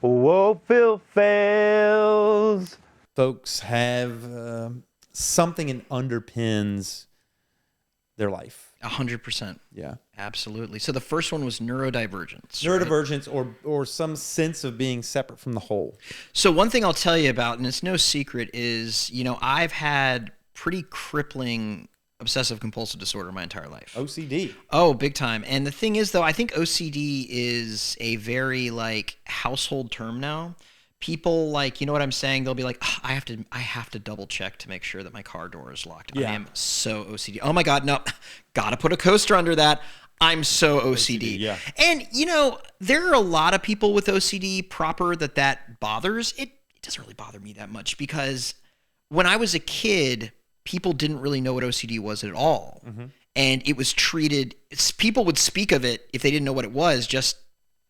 Whoa, Phil Phails. Folks have something that underpins their life. 100%. Yeah. Absolutely. So the first one was neurodivergence. Neurodivergence or some sense of being separate from the whole. So one thing I'll tell you about, and it's no secret, is, I've had pretty crippling obsessive compulsive disorder my entire life. OCD. Oh, big time. And the thing is, though, I think OCD is a very household term now. People you know what I'm saying? They'll be like, "Oh, I have to double check to make sure that my car door is locked. Yeah. I am so OCD. Oh my God, no, gotta put a coaster under that. I'm so OCD. Yeah. And there are a lot of people with OCD proper that bothers. It doesn't really bother me that much because when I was a kid, people didn't really know what OCD was at all. Mm-hmm. And it was treated, people would speak of it if they didn't know what it was, just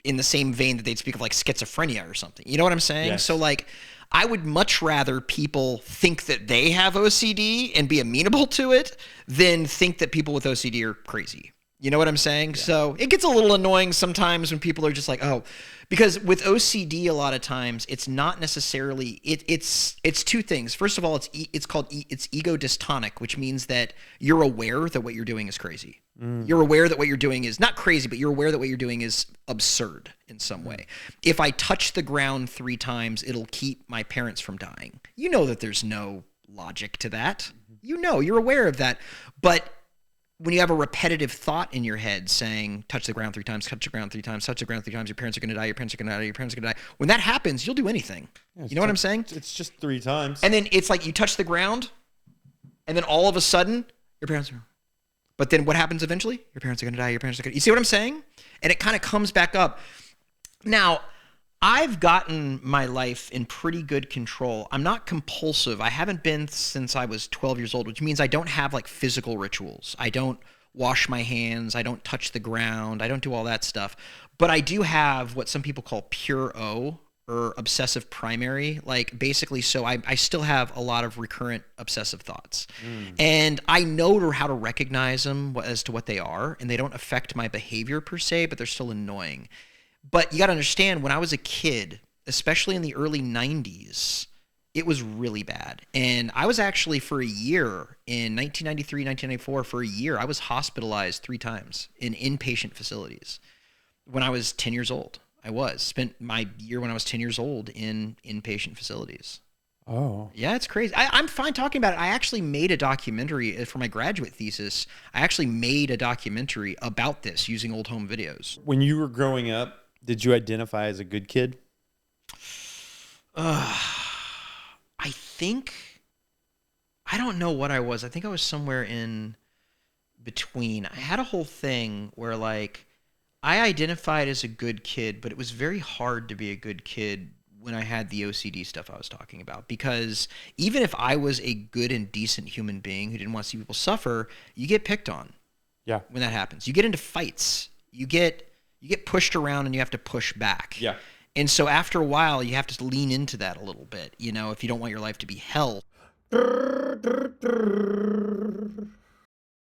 in the same vein that they'd speak of schizophrenia or something. You know what I'm saying? Yes. So I would much rather people think that they have OCD and be amenable to it than think that people with OCD are crazy. You know what I'm saying? Yeah. So it gets a little annoying sometimes when people are just like, oh, because with OCD a lot of times it's not necessarily it's two things. First of all, it's ego dystonic, which means that you're aware that what you're doing is crazy. You're aware that what you're doing is not crazy, but you're aware that what you're doing is absurd in some way. If I touch the ground 3 times, it'll keep my parents from dying. You know that there's no logic to that. You're aware of that. But when you have a repetitive thought in your head saying, touch the ground 3 times, touch the ground 3 times, touch the ground 3 times, your parents are going to die, your parents are going to die, your parents are going to die. When that happens, you'll do anything. Yeah, you know what I'm saying? It's just 3 times. And then it's like you touch the ground, and then all of a sudden, your parents are... But then what happens eventually? Your parents are going to die, your parents are going to... You see what I'm saying? And it kind of comes back up. Now, I've gotten my life in pretty good control. I'm not compulsive. I haven't been since I was 12 years old, which means I don't have physical rituals. I don't wash my hands. I don't touch the ground. I don't do all that stuff. But I do have what some people call pure O, or obsessive primary. Basically, so I still have a lot of recurrent obsessive thoughts. And I know how to recognize them as to what they are, and they don't affect my behavior per se, but they're still annoying. But you got to understand, when I was a kid, especially in the early 90s, it was really bad. And I was actually, for a year, in 1993, 1994, for a year, I was hospitalized 3 times in inpatient facilities when I was 10 years old. Spent my year when I was 10 years old in inpatient facilities. Oh. Yeah, it's crazy. I'm fine talking about it. I actually made a documentary for my graduate thesis. I actually made a documentary about this using old home videos. When you were growing up, did you identify as a good kid? I don't know what I was. I think I was somewhere in between. I had a whole thing where I identified as a good kid, but it was very hard to be a good kid when I had the OCD stuff I was talking about. Because even if I was a good and decent human being who didn't want to see people suffer, you get picked on. Yeah. When that happens. You get into fights. You get pushed around and you have to push back. Yeah. And so after a while, you have to lean into that a little bit, if you don't want your life to be hell.